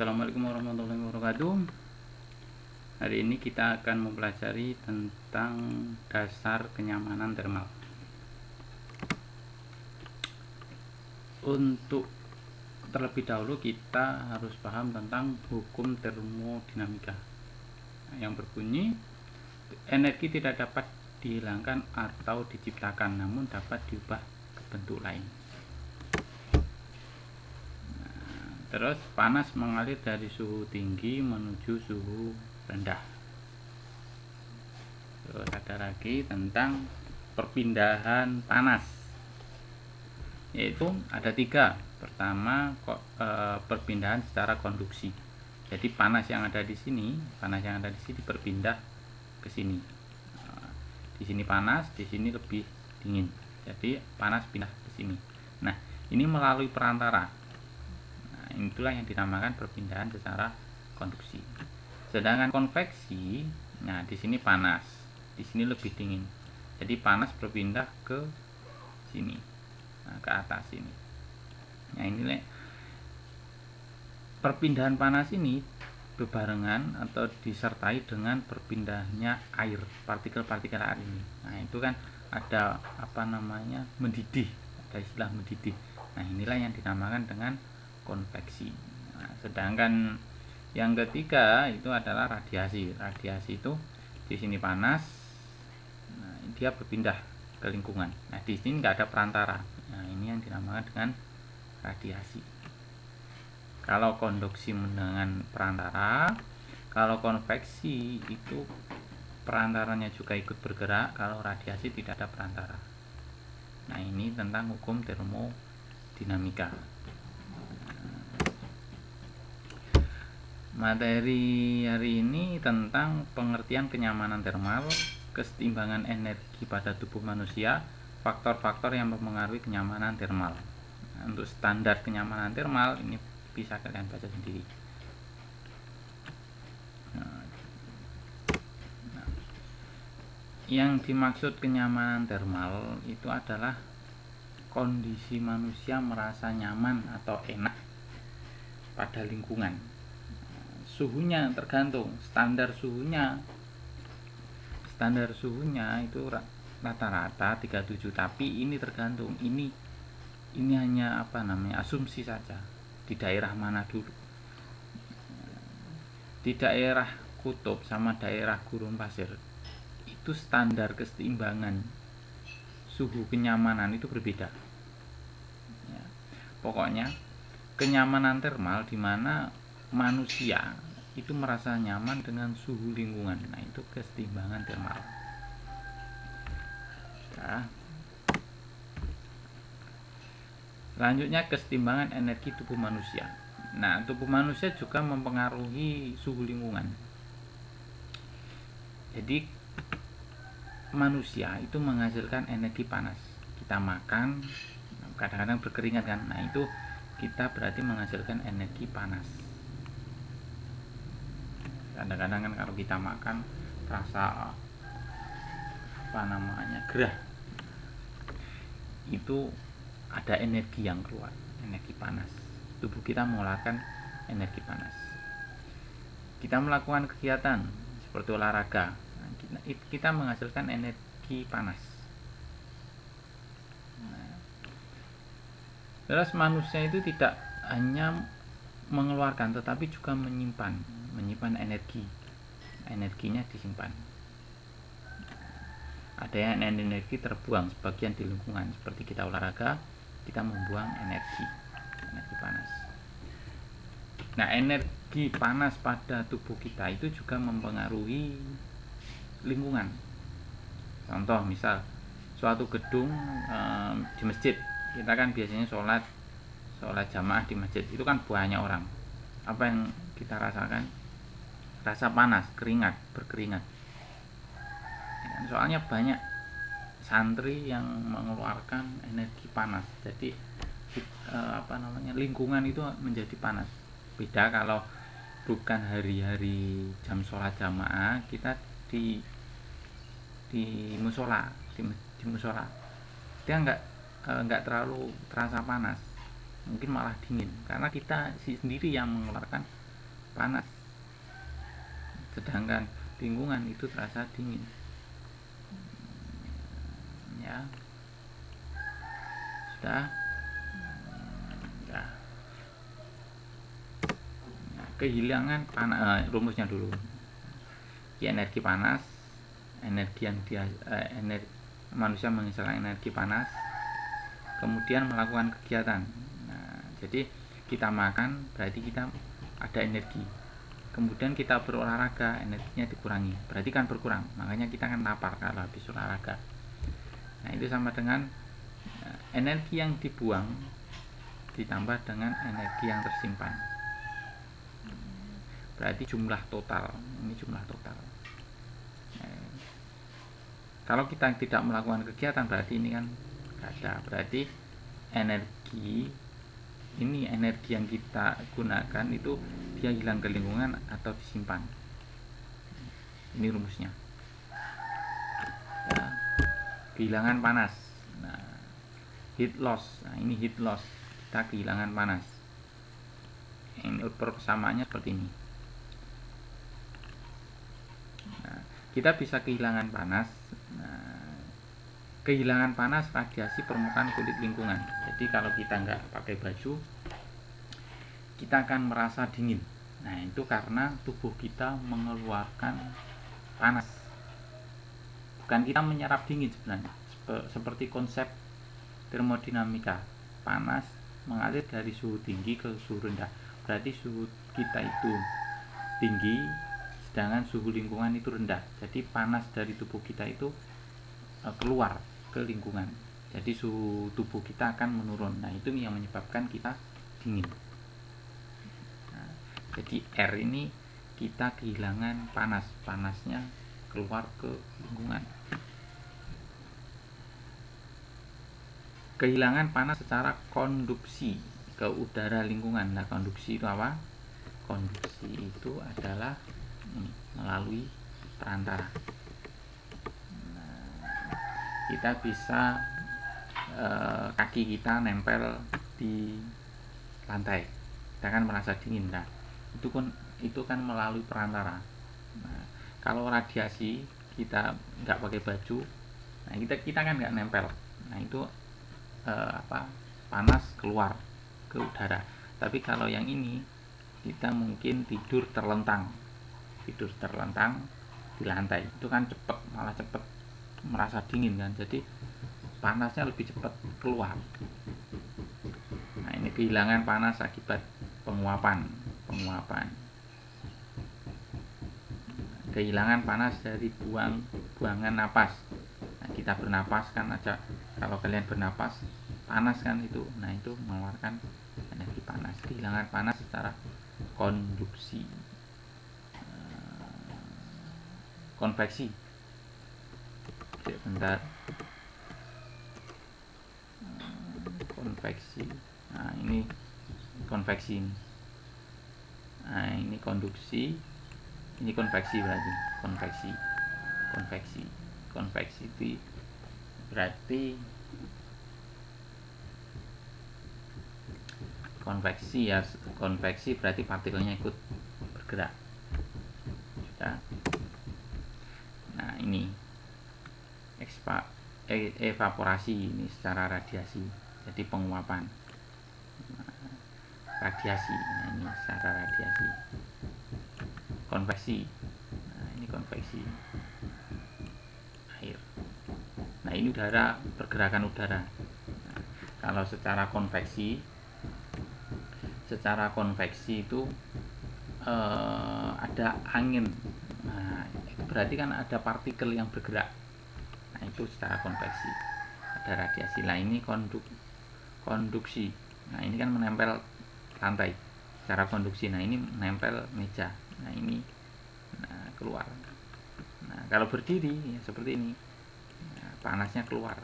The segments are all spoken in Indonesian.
Assalamualaikum warahmatullahi wabarakatuh. Hari ini kita akan mempelajari tentang dasar kenyamanan thermal. Untuk terlebih dahulu kita harus paham tentang hukum termodinamika yang berbunyi energi tidak dapat dihilangkan atau diciptakan, namun dapat diubah ke bentuk lain. Terus panas mengalir dari suhu tinggi menuju suhu rendah. Terus ada lagi tentang perpindahan panas, yaitu ada tiga. Pertama, perpindahan secara konduksi. Jadi panas yang ada di sini berpindah ke sini. Di sini panas, di sini lebih dingin. Jadi panas pindah ke sini. Nah, ini melalui perantara. Itulah yang dinamakan perpindahan secara konduksi. Sedangkan konveksi, nah di sini panas, di sini lebih dingin. Jadi panas berpindah ke sini, nah, ke atas sini. Nah ini perpindahan panas ini berbarengan atau disertai dengan berpindahnya air, partikel-partikel air ini. Nah itu kan ada mendidih, ada istilah mendidih. Nah inilah yang dinamakan dengan konveksi. Nah, sedangkan yang ketiga itu adalah radiasi. Radiasi itu di sini panas, nah, dia berpindah ke lingkungan. Nah di sini nggak ada perantara. Nah ini yang dinamakan dengan radiasi. Kalau konduksi dengan perantara, kalau konveksi itu perantaranya juga ikut bergerak. Kalau radiasi tidak ada perantara. Nah ini tentang hukum termodinamika. Materi hari ini tentang pengertian kenyamanan thermal, kesetimbangan energi pada tubuh manusia, faktor-faktor yang mempengaruhi kenyamanan thermal. Nah, untuk standar kenyamanan thermal ini bisa kalian baca sendiri. Yang dimaksud kenyamanan thermal itu adalah kondisi manusia merasa nyaman atau enak pada lingkungan. Suhunya tergantung standar suhunya itu rata-rata 37, tapi ini tergantung, ini hanya asumsi saja. Di daerah mana dulu, di daerah kutub sama daerah gurun pasir itu standar keseimbangan suhu kenyamanan itu berbeda ya. Pokoknya kenyamanan thermal di mana manusia itu merasa nyaman dengan suhu lingkungan. Nah itu kesetimbangan thermal ya. Selanjutnya kesetimbangan energi tubuh manusia. Nah tubuh manusia juga mempengaruhi suhu lingkungan. Jadi manusia itu menghasilkan energi panas. Kita makan kadang-kadang berkeringat kan. Nah itu kita berarti menghasilkan energi panas. Kadang-kadang kan kalau kita makan rasa gerah, itu ada energi yang keluar, energi panas. Tubuh kita mengeluarkan energi panas. Kita melakukan kegiatan seperti olahraga, nah, kita menghasilkan energi panas. Nah, terus manusia itu tidak hanya mengeluarkan tetapi juga menyimpan energinya disimpan. Ada yang energi terbuang sebagian di lingkungan, seperti kita olahraga, kita membuang energi panas. Nah energi panas pada tubuh kita itu juga mempengaruhi lingkungan. Contoh misal suatu gedung di masjid, kita kan biasanya sholat jamaah di masjid, itu kan banyak orang. Apa yang kita rasakan? Rasa panas, berkeringat. Soalnya banyak santri yang mengeluarkan energi panas. Jadi lingkungan itu menjadi panas. Beda kalau bukan hari-hari jam sholat jamaah, kita di musola, di musola. Dia nggak terlalu terasa panas. Mungkin malah dingin karena kita sendiri yang mengeluarkan panas, sedangkan lingkungan itu terasa dingin. Ya, sudah. Ya. Kehilangan panas, rumusnya dulu. Energi panas, energi yang manusia menghasilkan energi panas, kemudian melakukan kegiatan. Nah, jadi kita makan berarti kita ada energi, kemudian kita berolahraga, energinya dikurangi, berarti kan berkurang, makanya kita kan lapar kalau habis olahraga. Nah, itu sama dengan energi yang dibuang ditambah dengan energi yang tersimpan, berarti jumlah total. Ini jumlah total. Kalau kita tidak melakukan kegiatan berarti ini kan nggak ada, berarti energi yang kita gunakan itu dia hilang ke lingkungan atau disimpan. Ini rumusnya. Ya. Kehilangan panas. Nah, heat loss. Nah, ini heat loss. Kita kehilangan panas. Ini persamaannya seperti ini. Nah, kita bisa kehilangan panas. Nah, kehilangan panas radiasi permukaan kulit lingkungan. Jadi kalau kita nggak pakai baju, kita akan merasa dingin. Nah, itu karena tubuh kita mengeluarkan panas, bukan kita menyerap dingin sebenarnya. Seperti konsep termodinamika, panas mengalir dari suhu tinggi ke suhu rendah, berarti suhu kita itu tinggi sedangkan suhu lingkungan itu rendah, jadi panas dari tubuh kita itu keluar ke lingkungan, jadi suhu tubuh kita akan menurun. Nah, itu yang menyebabkan kita dingin. Nah, jadi R ini kita kehilangan panas, panasnya keluar ke lingkungan. Kehilangan panas secara konduksi ke udara lingkungan. Nah, konduksi itu apa? Konduksi itu adalah ini, melalui perantara. Nah, kita bisa kaki kita nempel di lantai, kita kan merasa dingin. Nah, itu kan melalui perantara. Nah, kalau radiasi kita nggak pakai baju, nah kita kan nggak nempel. Nah, itu panas keluar ke udara. Tapi kalau yang ini kita mungkin tidur terlentang di lantai, itu kan malah cepet merasa dingin kan, jadi panasnya lebih cepat keluar. Nah, ini kehilangan panas akibat penguapan. Kehilangan panas dari buangan napas. Nah, kita bernapas kan aja, kalau kalian bernapas panas kan itu. Nah, itu mengeluarkan energi panas. Kehilangan panas secara konduksi. Konveksi. Bentar. Konveksi. Nah, ini konveksi ini. Nah, ini konduksi, ini konveksi, berarti konveksi itu berarti konveksi berarti partikelnya ikut bergerak. Sudah. Nah, ini evaporasi, ini secara radiasi, jadi penguapan. Radiasi, nah ini secara radiasi. Konveksi, nah ini konveksi air. Nah, ini udara, pergerakan udara. Nah, kalau secara konveksi itu ada angin. Nah, itu berarti kan ada partikel yang bergerak. Nah, itu secara konveksi, ada radiasi. Nah, ini konduksi. Nah, ini kan menempel lantai secara konduksi. Nah, ini menempel meja. Nah, ini keluar. Nah, kalau berdiri ya seperti ini, nah, panasnya keluar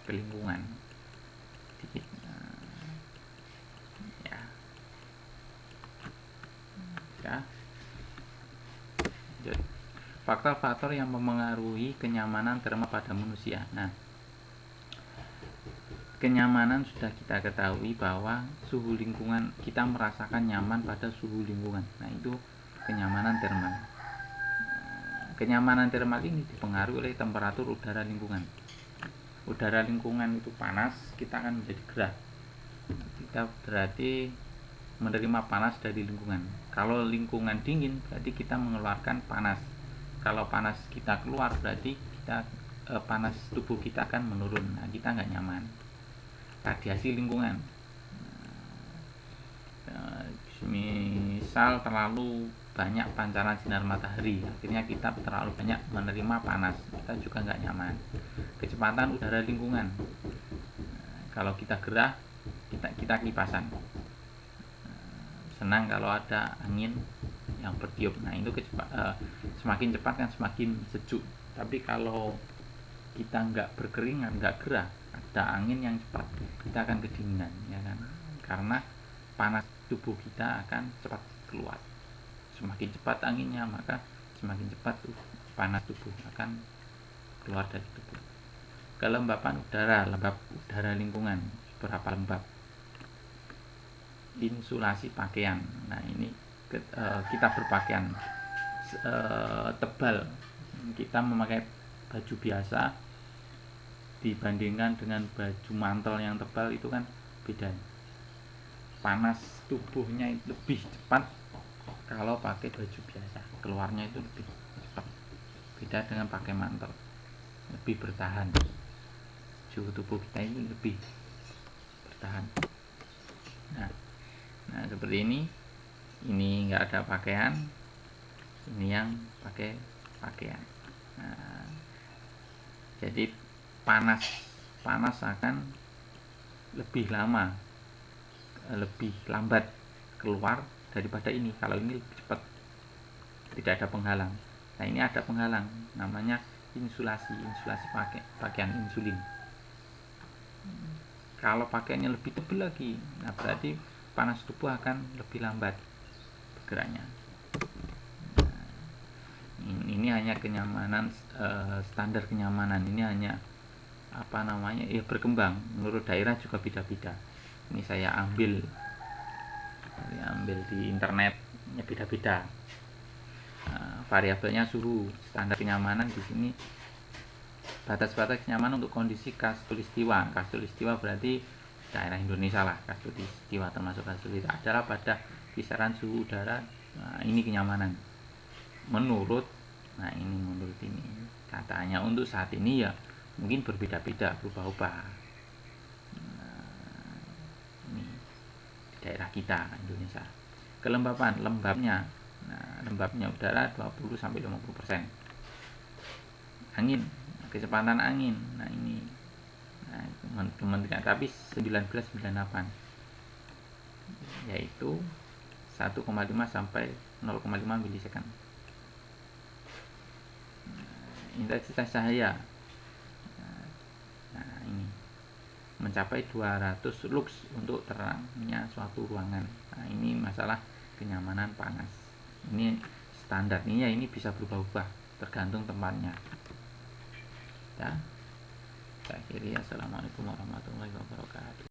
ke lingkungan dikit. Faktor-faktor yang mempengaruhi kenyamanan terma pada manusia. Nah, kenyamanan sudah kita ketahui bahwa suhu lingkungan, kita merasakan nyaman pada suhu lingkungan. Nah, itu kenyamanan termal. Kenyamanan termal ini dipengaruhi oleh temperatur udara lingkungan. Udara lingkungan itu panas, kita akan menjadi gerah. Kita berarti menerima panas dari lingkungan. Kalau lingkungan dingin, berarti kita mengeluarkan panas. Kalau panas kita keluar, berarti kita panas tubuh kita akan menurun. Nah, kita nggak nyaman. Radiasi lingkungan, misal terlalu banyak pancaran sinar matahari, akhirnya kita terlalu banyak menerima panas, kita juga nggak nyaman. Kecepatan udara lingkungan, kalau kita gerah, kita kipasan. Senang kalau ada angin yang bertiup. Nah, itu semakin cepat kan semakin sejuk. Tapi kalau kita nggak berkeringat, nggak gerah, ada angin yang cepat, kita akan kedinginan, ya kan? Karena panas tubuh kita akan cepat keluar. Semakin cepat anginnya, maka semakin cepat panas tubuh akan keluar dari tubuh. Kelembapan udara, lembab udara lingkungan, berapa lembab? Insulasi pakaian. Nah, ini kita berpakaian tebal, kita memakai baju biasa dibandingkan dengan baju mantel yang tebal, itu kan beda. Panas tubuhnya lebih cepat kalau pakai baju biasa, keluarnya itu lebih cepat. Beda dengan pakai mantel, lebih bertahan. Suhu tubuh kita ini lebih bertahan. Nah, seperti ini nggak ada pakaian, ini yang pakai pakaian. Nah, jadi panas akan lebih lama, lebih lambat keluar daripada ini. Kalau ini lebih cepat, tidak ada penghalang. Nah, ini ada penghalang, namanya insulasi pakaian insulin. Kalau pakaiannya lebih tebal lagi, nah berarti panas tubuh akan lebih lambat bergeraknya. Nah, ini hanya kenyamanan, standar kenyamanan ini hanya ya berkembang, menurut daerah juga beda-beda. Ini saya ambil di internet, ya beda-beda. Variabelnya suhu, standar kenyamanan di sini batas-batas nyaman untuk kondisi khatulistiwa. Khatulistiwa berarti daerah Indonesia lah. Khatulistiwa termasuk khatulistiwa adalah pada kisaran suhu udara. Nah, ini kenyamanan menurut ini katanya. Untuk saat ini ya mungkin berbeda-beda, berubah-ubah. Ini di daerah kita Indonesia. Kelembapan, lembabnya udara 20-50%. Angin, kecepatan angin, kementerian, tapi 1998, yaitu 1,5 sampai 0,5 milisecond. Intensitas cahaya, ini mencapai 200 lux untuk terangnya suatu ruangan. Nah, ini masalah kenyamanan panas. Ini standar, ini bisa berubah-ubah tergantung tempatnya. Ya, saya akhiri. Assalamualaikum warahmatullahi wabarakatuh.